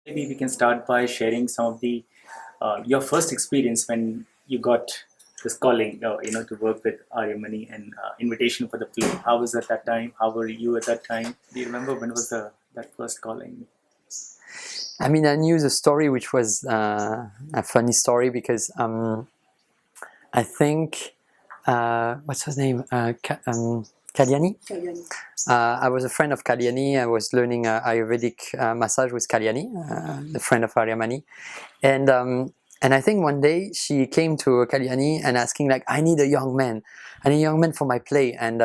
Maybe we can start by sharing some of the your first experience when you got this calling, to work with Aryamani and invitation for the play. How was at that time? How were you at that time? Do you remember when was that first calling? I mean, I knew the story, which was a funny story because I think what's his name, Kalyani. I was a friend of Kalyani. I was learning Ayurvedic massage with Kalyani, the friend of Aryamani, and I think one day she came to Kalyani and asking like, I need a young man for my play, and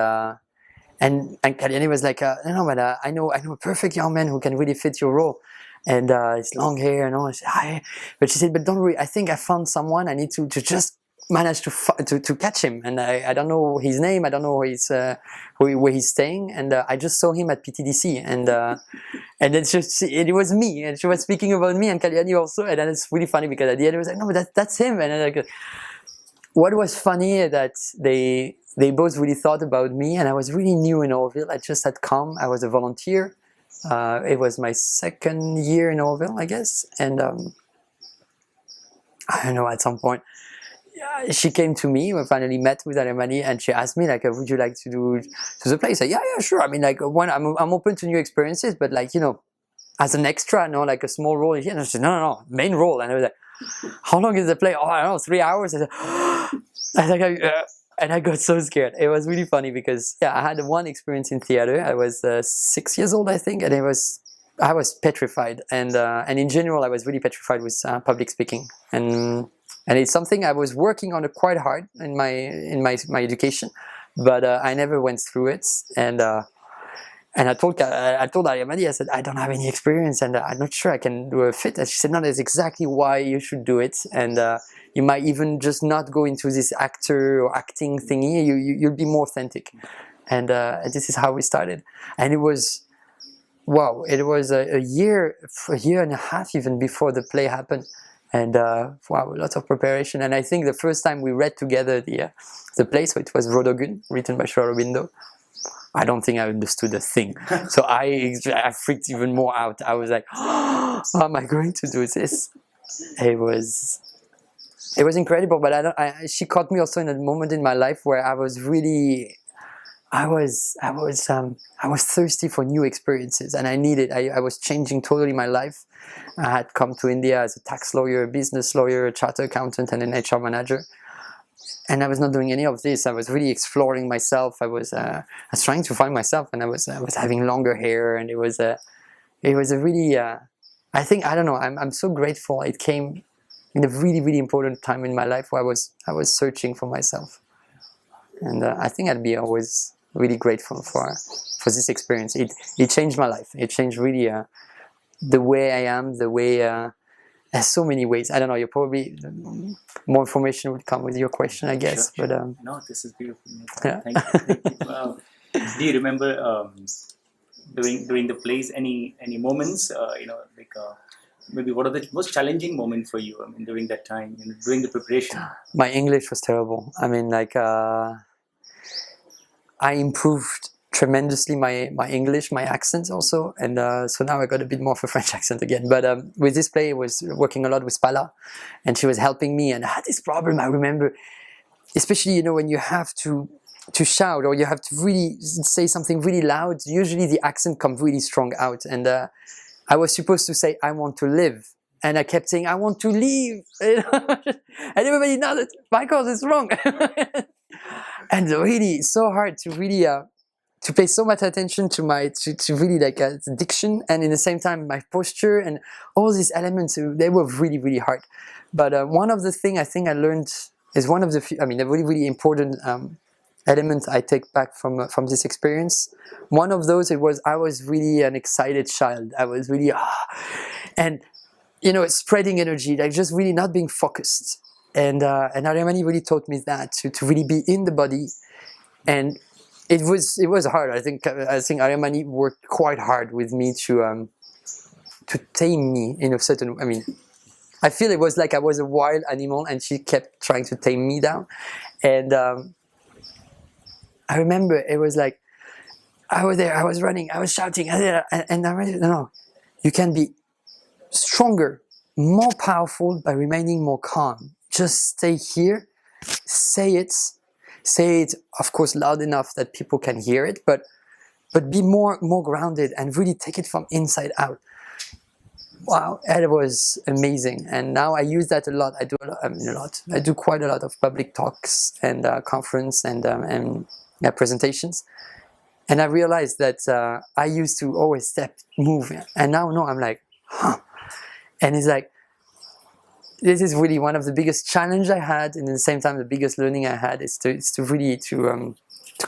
Kalyani was like, no, but I know a perfect young man who can really fit your role. And it's long hair and all. I said, hi. But she said, but don't worry, I think I found someone. I need to just manage to catch him. And I don't know his name. I don't know where he's staying. And I just saw him at PTDC. And it's just, it was me. And she was speaking about me and Kalyani also. And then it's really funny because at the end it was like, no, but that's him. And then like, what was funny is that they both really thought about me, and I was really new in Orville. I just had come. I was a volunteer. It was my second year in Orville, I guess, and I don't know. At some point, she came to me. We finally met with Alemani, and she asked me like, "Would you like to do to the play?" I said, "Yeah, sure." I mean, like, I'm open to new experiences, but like, as an extra, like a small role here. And she said, no, main role. And I was like, how long is the play? Oh, I don't know, 3 hours. I said, and I got so scared. It was really funny because I had one experience in theater. I was 6 years old, I think, and I was petrified. And in general, I was really petrified with public speaking. And it's something I was working on quite hard in my education, but I never went through it. And I told Aryamadi, I said, I don't have any experience and I'm not sure I can do a fit. And she said, no, that's exactly why you should do it. And you might even just not go into this actor or acting thingy. You'll be more authentic. And this is how we started. And it was, wow, it was a year and a half even before the play happened. And wow, lots of preparation. And I think the first time we read together the play, so it was Rodogun, written by Sri Aurobindo. I don't think I understood a thing. So I freaked even more out. I was like, oh, how am I going to do this? It was incredible, but she caught me also in a moment in my life where I was really, I was thirsty for new experiences, and I was changing totally my life. I had come to India as a tax lawyer, a business lawyer, a chartered accountant, and an HR manager. And I was not doing any of this. I was really exploring myself. I was trying to find myself, and I was having longer hair, and it was a really. I think, I don't know. I'm so grateful. It came in a really, really important time in my life where I was searching for myself, and I think I'd be always really grateful for this experience. It changed my life. It changed really the way I am, the way. There's so many ways. I don't know. You probably more information would come with your question, I guess. Sure. But no, this is beautiful. Yeah. Thank you. Wow. Do you remember doing the plays? Any moments? Maybe what are the most challenging moment for you? I mean, during that time, during the preparation. My English was terrible. I mean, like I improved tremendously my English, my accent also, and so now I got a bit more of a French accent again. But with this play, I was working a lot with Pala, and she was helping me. And I had this problem. I remember, especially when you have to shout or you have to really say something really loud. Usually the accent comes really strong out, and I was supposed to say I want to live, and I kept saying I want to leave, and everybody knows that Michael is wrong. And really, it's so hard to really to pay so much attention to my to really like the diction, and in the same time my posture and all these elements. They were really, really hard. But one of the things I think I learned is one of the a really, really important element I take back from this experience. One of those, I was really an excited child. I was really and spreading energy, like just really not being focused. And Aryamani really taught me that to really be in the body. And it was hard. I think Aryamani worked quite hard with me to tame me in a certain. I feel it was like I was a wild animal, and she kept trying to tame me down. And I remember it was like I was there, I was running, I was shouting, and I was no, you can be stronger, more powerful by remaining more calm. Just stay here, say it, of course, loud enough that people can hear it, but be more grounded and really take it from inside out. Wow, it was amazing, and now I use that a lot. I do a lot. I do quite a lot of public talks and conference and presentations, and I realized that I used to always move, and now no, I'm like, huh, and it's like this is really one of the biggest challenge I had, and at the same time the biggest learning I had is to really to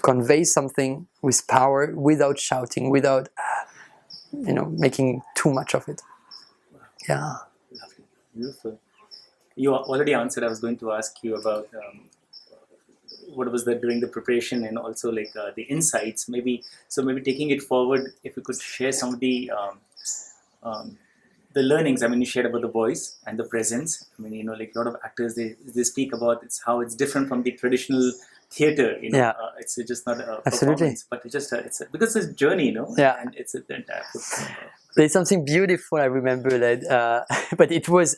convey something with power without shouting, without making too much of it. Yeah. Lovely. Beautiful. You already answered. I was going to ask you about what was that during the preparation and also like the insights. Maybe taking it forward, if you could share some of the learnings. I mean, you shared about the voice and the presence. I mean, like a lot of actors, they speak about how it's different from the traditional theater. Yeah. It's just not a Absolutely. performance, but because it's a journey, Yeah. and it's the entire. There's something beautiful. I remember that, but it was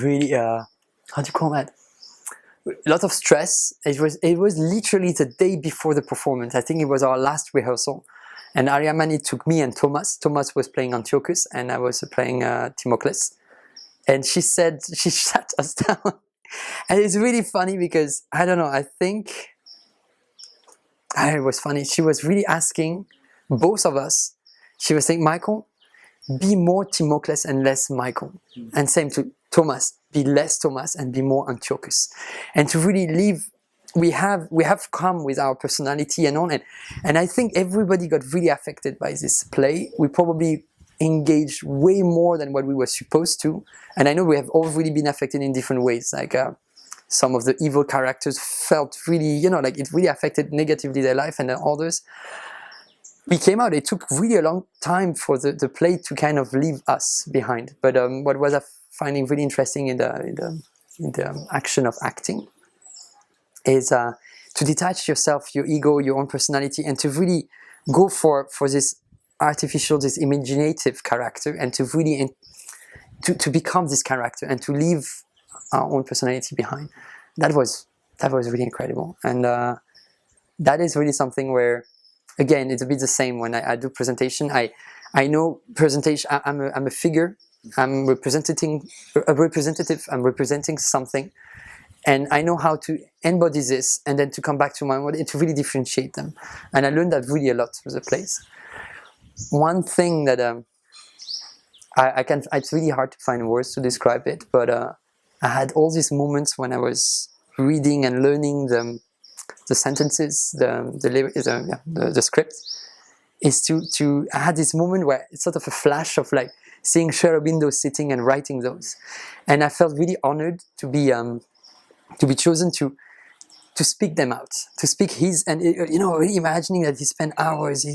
really how do you call that? A lot of stress. It was literally the day before the performance. I think it was our last rehearsal, and Ariamani took me and Thomas. Thomas was playing Antiochus, and I was playing Timocles. And she said she sat us down, and it's really funny because I don't know. I think it was funny. She was really asking both of us. She was saying, Michael, be more Timocles and less Michael. And same to Thomas, be less Thomas and be more Antiochus. And to really live, we have come with our personality and all, and I think everybody got really affected by this play. We probably engaged way more than what we were supposed to. And I know we have all really been affected in different ways. Like some of the evil characters felt really, like it really affected negatively their life, and then others. We came out, it took really a long time for the play to kind of leave us behind. But what was I finding really interesting in the action of acting is to detach yourself, your ego, your own personality, and to really go for this artificial, this imaginative character, and to really to become this character and to leave our own personality behind. That was really incredible, and that is really something where, again, it's a bit the same when I do presentation. I know presentation. I'm a figure. I'm representing a representative. I'm representing something, and I know how to embody this and then to come back to my own and to really differentiate them. And I learned that really a lot through the plays. One thing that I can, it's really hard to find words to describe it, but I had all these moments when I was reading and learning the sentences, the script, is to I had this moment where it's sort of a flash of like seeing Sri Aurobindo sitting and writing those, and I felt really honored to be chosen to speak them out, to speak his, and really imagining that he spent hours,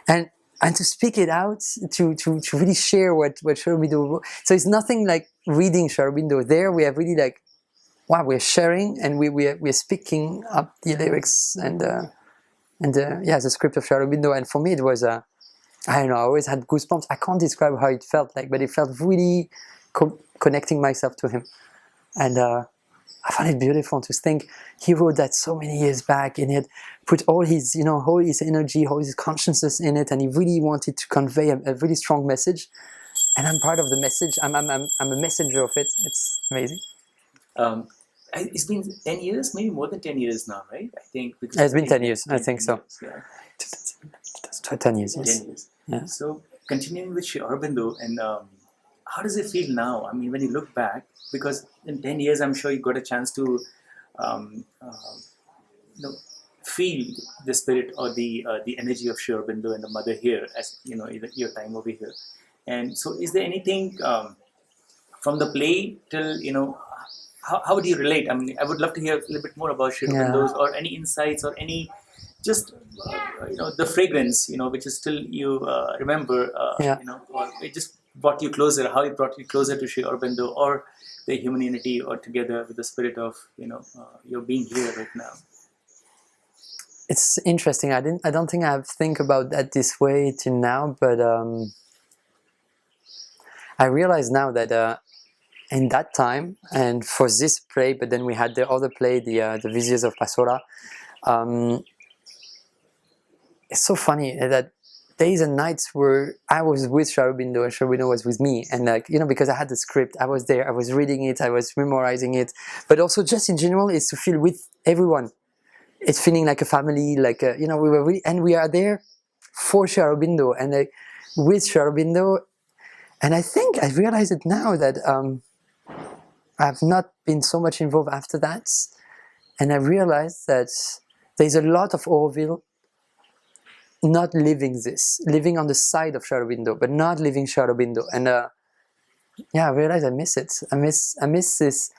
and to speak it out, to really share what Sri Aurobindo wrote. So it's nothing like reading Sri Aurobindo. There we have really like, wow, we're sharing and we're speaking up the lyrics and the script of Sri Aurobindo. And for me, it was I don't know. I always had goosebumps. I can't describe how it felt like, but it felt really connecting myself to him, and I found it beautiful to think he wrote that so many years back, and he had put all his energy, all his consciousness in it, and he really wanted to convey a really strong message. And I'm part of the message. I'm a messenger of it. It's amazing. It's been 10 years, maybe more than 10 years now, right? I think. It's been 10 years, I think so. Yeah. 10 years, yes. 10 years. Yeah. So, continuing with Sri Aurobindo, and how does it feel now? I mean, when you look back, because in 10 years, I'm sure you got a chance to feel the spirit or the energy of Sri Aurobindo and the mother here, as your time over here. And so, is there anything from the play till how would you relate? I mean, I would love to hear a little bit more about Sri Aurobindo's, or any insights, or any just the fragrance, which is still you remember, or it just brought you closer. How it brought you closer to Sri Aurobindo, or the humanity, or together with the spirit of your being here right now. It's interesting. I don't think I've think about that this way till now, but I realize now that in that time, and for this play, but then we had the other play, the Viziers of Pasora. It's so funny that days and nights where I was with Sri Aurobindo and Sri Aurobindo was with me, and because I had the script, I was there, I was reading it, I was memorizing it, but also just in general, it's to feel with everyone. It's feeling like a family, we were really, and we are there for Sri Aurobindo and with Sri Aurobindo, and I think I realize it now that I've not been so much involved after that, and I realized that there's a lot of Auroville not living on the side of Sri Aurobindo, but not living Sri Aurobindo. And I realize I miss it. I miss this.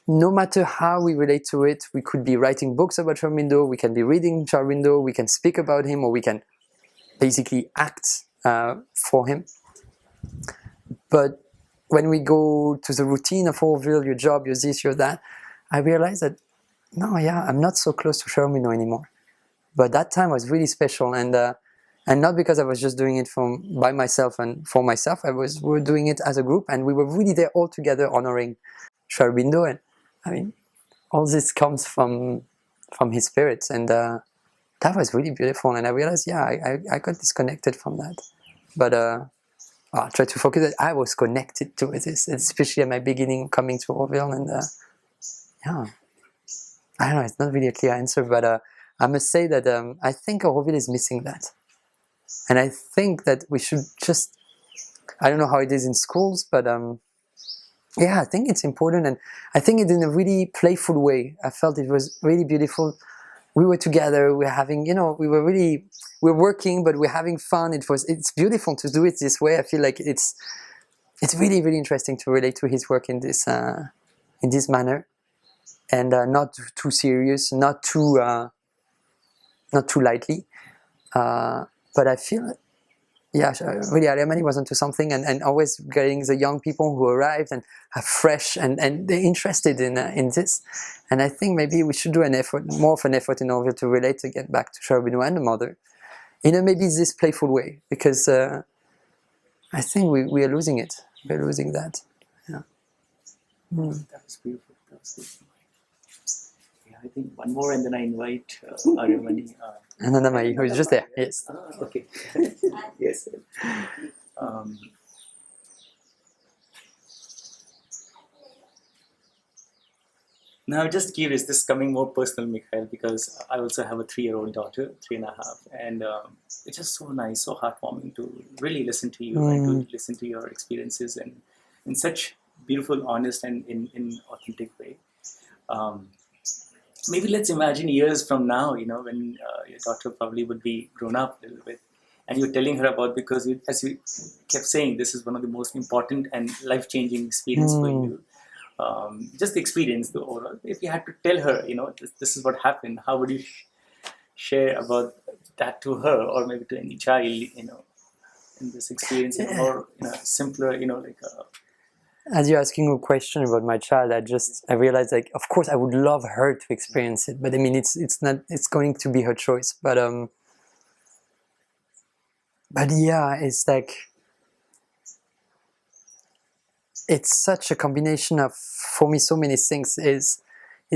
No matter how we relate to it, we could be writing books about Sri Aurobindo, we can be reading Sri Aurobindo, we can speak about him, or we can basically act for him. But when we go to the routine of Auroville, your job, your this, your that, I realize that, I'm not so close to Sri Aurobindo anymore. But that time was really special, and not because I was just doing it by myself and for myself. We were doing it as a group, and we were really there all together honoring Sri Aurobindo. And I mean, all this comes from his spirit, and that was really beautiful. And I realized, I got disconnected from that, but I tried to focus that I was connected to it, especially at my beginning coming to Orville, and I don't know. It's not really a clear answer, but. I must say that I think Auroville is missing that. And I think that we should just, I don't know how it is in schools, but I think it's important, and I think it in a really playful way. I felt it was really beautiful. We were together, we were having, we're working, but we're having fun. It's beautiful to do it this way. I feel like it's really, really interesting to relate to his work in this manner, and not too serious, not too lightly, but I feel, really Arya Mani was onto something, and always getting the young people who arrived and are fresh and they're interested in this, and I think maybe we should do more of an effort in order to relate again back to Sri Aurobindo and the mother, in a maybe this playful way, because I think we are losing it. We're losing that. Yeah. That was beautiful. I think one more, and then I invite Arya Mani. Anandamai, who is just there. Yes. Okay. Yes. Now, just curious, this is coming more personal, Mikhail, because I also have a 3-year-old daughter, 3.5, and it's just so nice, so heartwarming to really listen to you and to listen to your experiences, and in such beautiful, honest, and in authentic way. Maybe let's imagine years from now, when your daughter probably would be grown up a little bit, and you're telling her about, because as you kept saying, this is one of the most important and life-changing experience for you. Just the experience, the overall. If you had to tell her, this is what happened, how would you share about that to her, or maybe to any child, in this experience, or simpler, As you're asking a question about my child, I realized, like, of course I would love her to experience it, but I mean, it's going to be her choice. But it's like, it's such a combination of, for me, so many things, is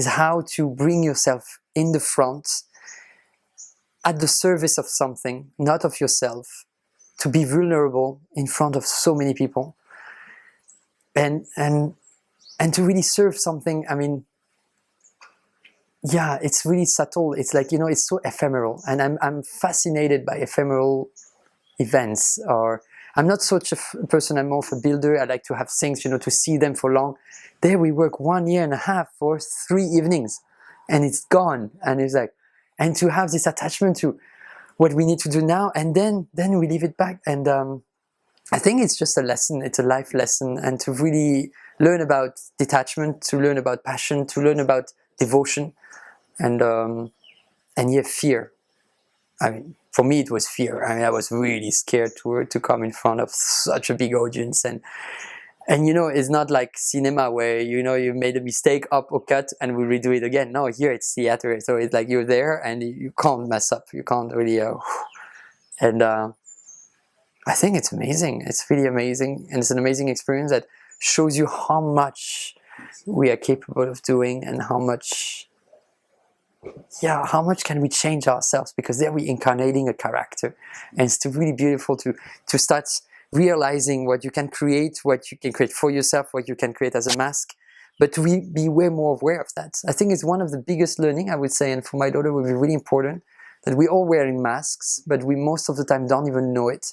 how to bring yourself in the front, at the service of something, not of yourself, to be vulnerable in front of so many people. And to really serve something. I mean, it's really subtle. It's like, it's so ephemeral, and I'm fascinated by ephemeral events. Or I'm not such a person. I'm more of a builder. I like to have things, to see them for long. There we work 1.5 years for 3 evenings, and it's gone. And it's like, and to have this attachment to what we need to do now, and then we leave it back. And I think it's just a lesson. It's a life lesson, and to really learn about detachment, to learn about passion, to learn about devotion, and fear. I mean, for me, it was fear. I mean, I was really scared to come in front of such a big audience, and it's not like cinema where you made a mistake, up or cut, and we redo it again. No, here it's theater, so it's like you're there and you can't mess up. You can't really, and. I think it's amazing. It's really amazing, and it's an amazing experience that shows you how much we are capable of doing, and how much can we change ourselves, because there we're incarnating a character, and it's really beautiful to start realizing what you can create for yourself, what you can create as a mask, but to be way more aware of that. I think it's one of the biggest learning, I would say, and for my daughter would be really important, that we're all wearing masks, but we most of the time don't even know it.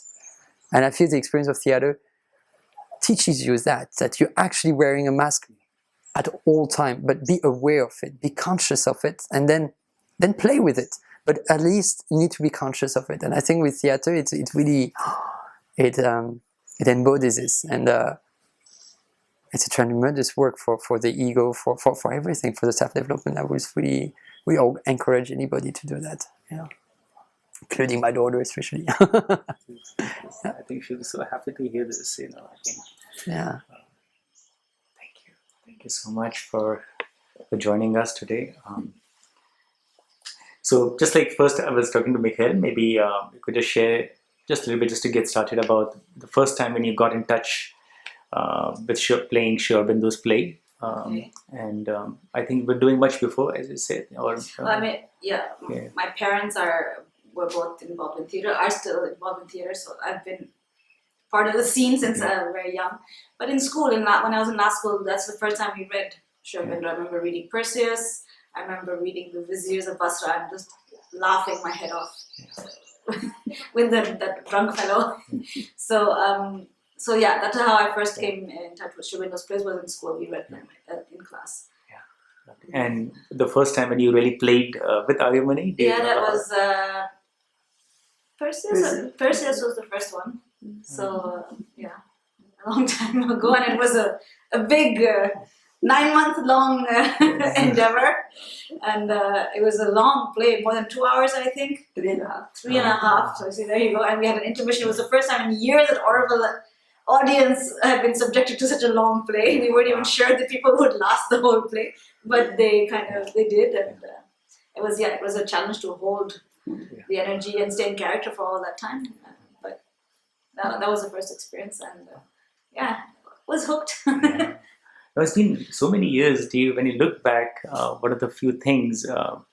And I feel the experience of theater teaches you that you're actually wearing a mask at all time, but be aware of it, be conscious of it, and then play with it. But at least you need to be conscious of it. And I think with theater, it really it embodies this, and it's a tremendous work for the ego, for everything, for the self-development. I was really, we all encourage anybody to do that, including my daughter especially. I think she'll be so happy to hear this. I think. Yeah. Thank you so much for joining us today. So just like first I was talking to Mikhail, maybe you could just share just a little bit just to get started about the first time when you got in touch with playing Sri Aurobindo's play. And I think we're doing much before, as you said. Or my parents were both involved in theatre, are still involved in theatre, so I've been part of the scene since very young. But in school, when I was in law school, that's the first time we read Sri Aurobindo. I remember reading Perseus. I remember reading The Viziers of Basra and just laughing my head off with that drunk fellow. So yeah, that's how I first came in touch with Sri Aurobindo's plays, was in school. We read them in class. And the first time when you really played with Aryamani? That was Perseus. Perseus was the first one. So a long time ago, and it was a big 9-month-long endeavor, and it was a long play, more than 2 hours, I think. 3.5. So see, there you go. And we had an intermission. It was the first time in years that Auroville audience had been subjected to such a long play. We weren't even sure that people would last the whole play, but they did, and it was a challenge to hold the energy and stay in character for all that time. But that was the first experience, and was hooked. It's been so many years. When you look back, what are the few things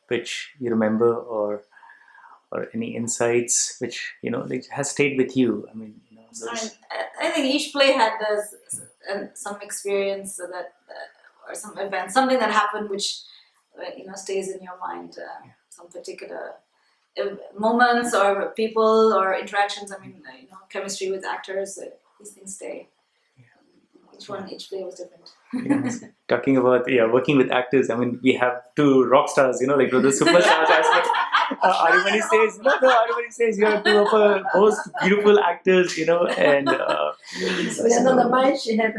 which you remember, or any insights which has stayed with you? I mean, I think each play had some experience or some event, something that happened which stays in your mind. Some particular moments or people or interactions. I mean, chemistry with actors. These things stay. Each play was different. Talking about working with actors, I mean, we have two rock stars, the superstars aspect. Arumani says you are two of the most beautiful actors, and so another mind, she had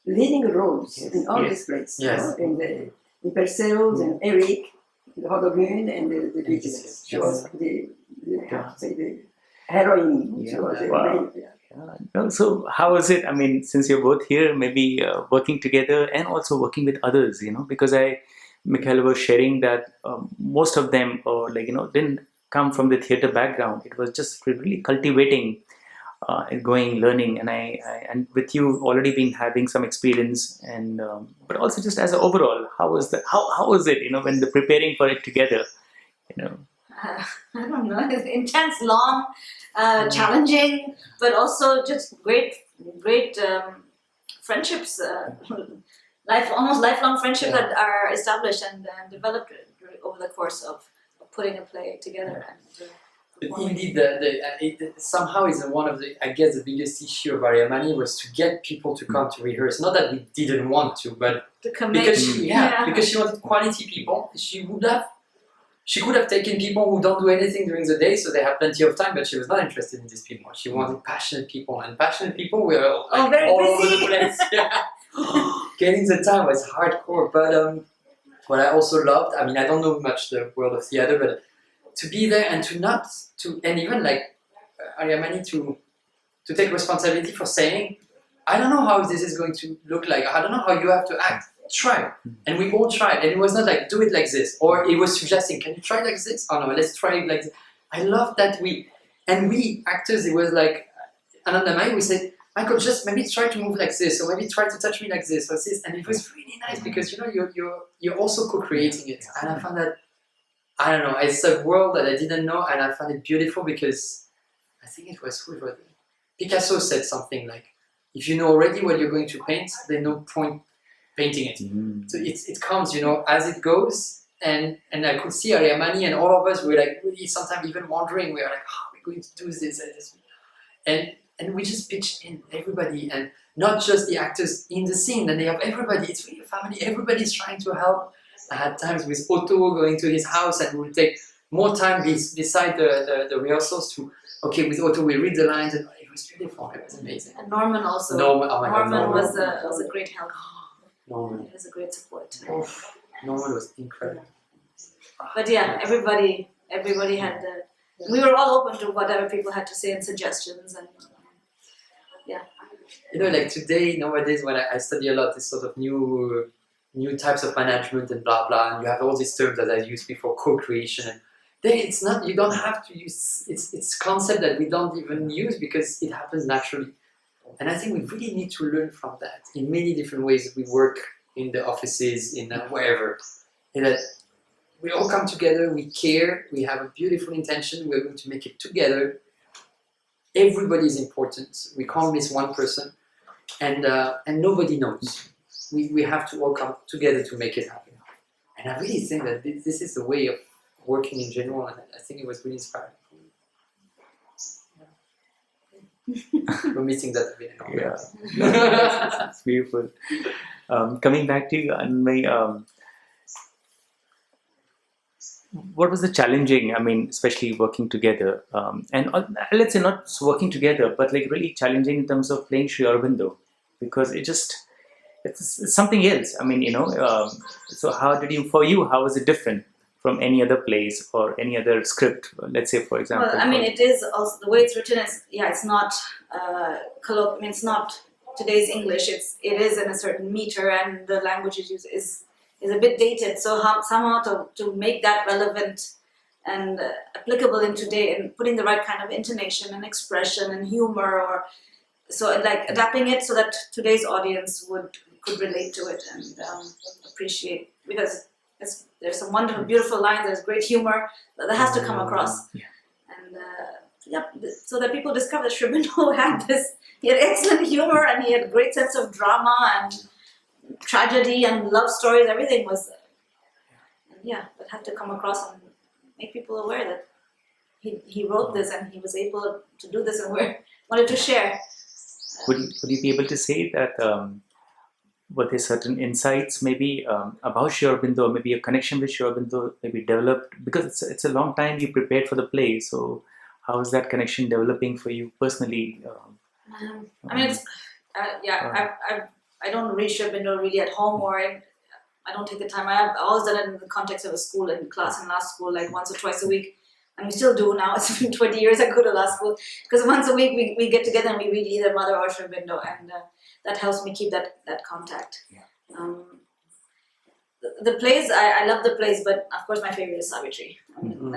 leading roles in all these plays. Yes. In Perseus and Eric, the Hodogun and the Vigilance. She was the heroine. She was So how is it? I mean, since you're both here, maybe working together and also working with others, because Mikhail was sharing that most of them, didn't come from the theatre background. It was just really cultivating and learning. And with you already been having some experience, and but also just as an overall, how was it? When they're preparing for it together, I don't know. It's intense, long, challenging, but also just great friendships. Almost lifelong friendships that are established and developed over the course of putting a play together. Indeed, somehow is one of the, I guess, the biggest issue of Aryamani was to get people to come to rehearse. Not that we didn't want to, but because she wanted quality people. She could have taken people who don't do anything during the day, so they have plenty of time, but she was not interested in these people. She wanted passionate people, and passionate people were all over the place. Getting the time was hardcore, but what I also loved, I mean, I don't know much the world of theater, but to be there and and even like Aryamani to take responsibility for saying, I don't know how this is going to look like, I don't know how you have to act. Try. And we all tried, and it was not like, do it like this, or it was suggesting, can you try like this? Oh no, let's try it like this. I love that we And we actors, it was like Anand and I, we said, Michael, just maybe try to move like this, or maybe try to touch me like this, or this, and it was really nice because you're also co-creating it, and I found that, I don't know, it's a world that I didn't know, and I found it beautiful because I think it was Picasso said something like, if you know already what you're going to paint, there's no point painting it. So it comes, as it goes, and I could see Ariamani and all of us were like really sometimes even wondering, we are like, how are we going to do this? And we just pitched in everybody, and not just the actors in the scene, and they have everybody, it's really a family, everybody's trying to help. I had times with Otto going to his house, and we would take more time beside the rehearsals to, okay, with Otto we read the lines, and it was beautiful, it was amazing. And Norman also. Norman, oh my God, Norman Norman was a great help. Norman. He was a great support. Norman was incredible. But yeah, everybody had we were all open to whatever people had to say and suggestions, and yeah. Like today, nowadays, when I study a lot, this sort of new types of management and blah blah, and you have all these terms that I used before, co-creation. And then it's not, you don't have to use, it's concept that we don't even use because it happens naturally. And I think we really need to learn from that in many different ways. We work in the offices, in wherever, that we all come together, we care, we have a beautiful intention, we're going to make it together. Everybody is important. We can't miss one person, and nobody knows. We have to all come together to make it happen. And I really think that this is the way of working in general, and I think it was really inspiring. We're missing that a bit. Yeah, it's beautiful. Coming back to you, Anmay, what was the challenging? I mean, especially working together, and let's say not working together, but like really challenging in terms of playing Sri Aurobindo, because it's something else. I mean, so how was it different from any other plays or any other script? Let's say, for example. Well, I mean, it is also the way it's written. It's not it's not today's English. It is in a certain meter, and the language it uses is a bit dated. So somehow to make that relevant and applicable in today, and putting the right kind of intonation and expression and humor, or so like adapting it so that today's audience could relate to it and appreciate, because there's some wonderful, beautiful lines. There's great humor that has to come across, and so that people discover that Sri Aurobindo had he had excellent humor, and he had a great sense of drama and tragedy and love stories. Everything was, that had to come across and make people aware that he wrote this and he was able to do this, and we wanted to share. Would you be able to say that were there certain insights maybe about Sri Aurobindo, maybe a connection with Sri Aurobindo maybe developed, because it's a long time you prepared for the play, so how is that connection developing for you personally? I mean, it's I don't read Sri Aurobindo really at home, or I don't take the time. I've always done it in the context of a school and class in last school, like once or twice a week. And we still do now. It's been 20 years I go to last school, because once a week we get together and we read either Mother or Sri Aurobindo, and that helps me keep that contact. The plays, I love the plays, but of course my favorite is Savitri. I mean,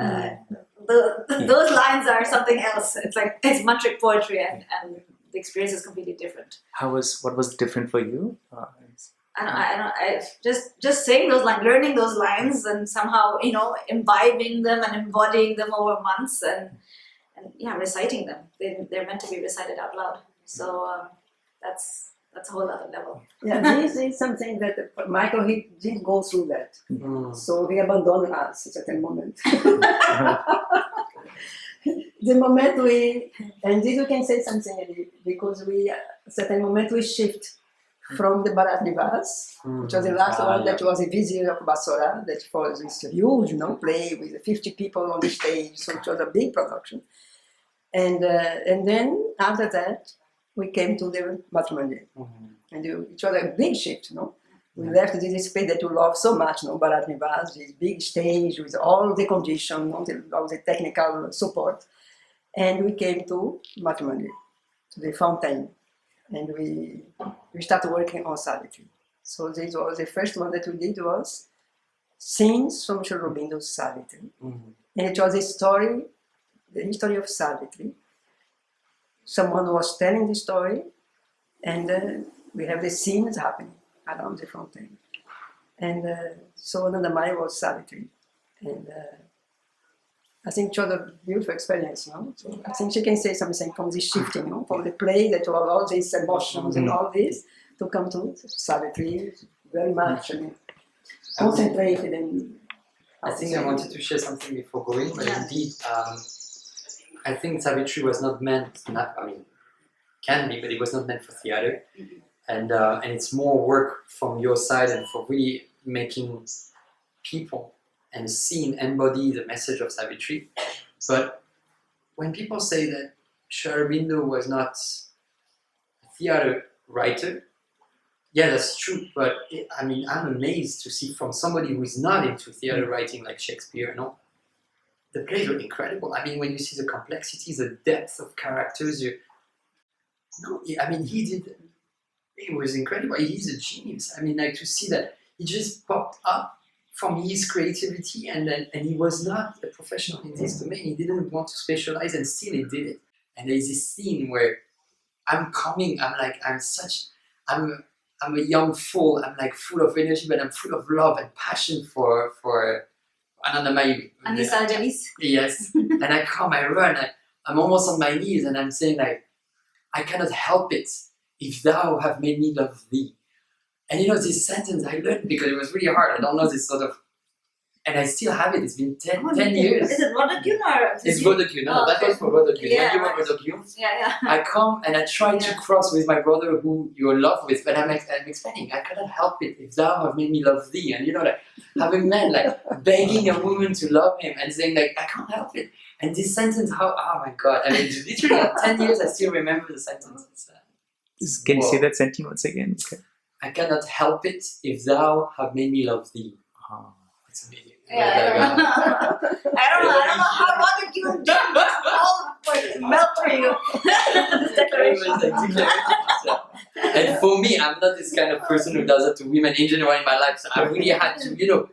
those lines are something else. It's mantric poetry, and the experience is completely different. What was different for you? I just saying those lines, learning those lines, and somehow imbibing them and embodying them over months, and reciting them. They're meant to be recited out loud. So that's a whole other level. Yeah, this is something that Michael, he didn't go through that. So he abandoned us at a certain moment. The moment and this you can say something, Eddie, because at a certain moment we shift from the Bharat Nivas, which was the last one that was a visit of Basora, that was this huge play with 50 people on the stage, so it was a big production. And then after that, we came to the Matrimony. And it was a big shift, We left this space that you love so much, Bharat Nivas, this big stage with all the conditions, all the technical support. And we came to Matrimony, to the fountain. And we started working on Savitri. So this was the first one that we did, was scenes from Sri Aurobindo's Savitri. And it was a story the history of Savitri. Someone was telling the story, and we have the scenes happening around the fountain. And so Nandamai was Savitri. And I think it was a beautiful experience, no? So I think she can say something from this shifting, no? From the play that were all these emotions and all this to come to Savitri, very much, I mean, concentrated and I think I wanted to share something before going, but indeed, I think Savitri was not meant, can be, but it was not meant for theater. And it's more work from your side and for really making people and scene embody the message of Savitri. But when people say that Sri Aurobindo was not a theater writer, yeah, that's true. But I'm amazed to see from somebody who is not into theater writing like Shakespeare and all. The plays were incredible. I mean, when you see the complexities, the depth of characters, he did. It was incredible. He's a genius. I mean, like to see that he just popped up from his creativity, and he was not a professional in this domain. He didn't want to specialize, and still he did it. And there's this scene where I'm a young fool. I'm like full of energy, but I'm full of love and passion for Anandamai. Anisa Jalis. Yes. And I come, I run, I'm almost on my knees, and I'm saying like, I cannot help it if thou have made me love thee. And this sentence I learned because it was really hard. I don't know this sort of, and I still have it. It's been 10 years. Is it Vodacune or? It's Vodacune. No, that was for Vodacune. Yeah, when you were Vodacune, yeah. I come and I try to cross with my brother who you're in love with, but I'm explaining, I cannot help it if thou have made me love thee. And like having men like begging a woman to love him and saying like, I can't help it. And this sentence, oh my God. I mean, literally at 10 years, I still remember the sentence. Can you say that sentence once again? Okay. I cannot help it if thou have made me love thee. Oh, it's amazing. Yeah, I don't know how Vodacune did this all melt for you. This declaration. And for me, I'm not this kind of person who does it to women in general in my life. So I really had to,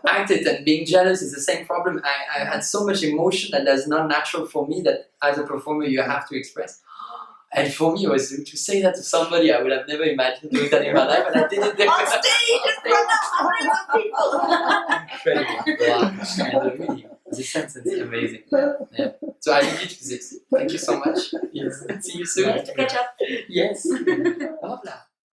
act it. And being jealous is the same problem. I had so much emotion that that's not natural for me that as a performer you have to express. And for me, it was to say that to somebody I would have never imagined doing that in my life, and I did it there. On stage in front of hundreds of people. Incredible. Wow. And really, the sentence is amazing. Yeah. So I leave you to this. Thank you so much. Yes. See you soon. Nice to catch up. Yes. Hola.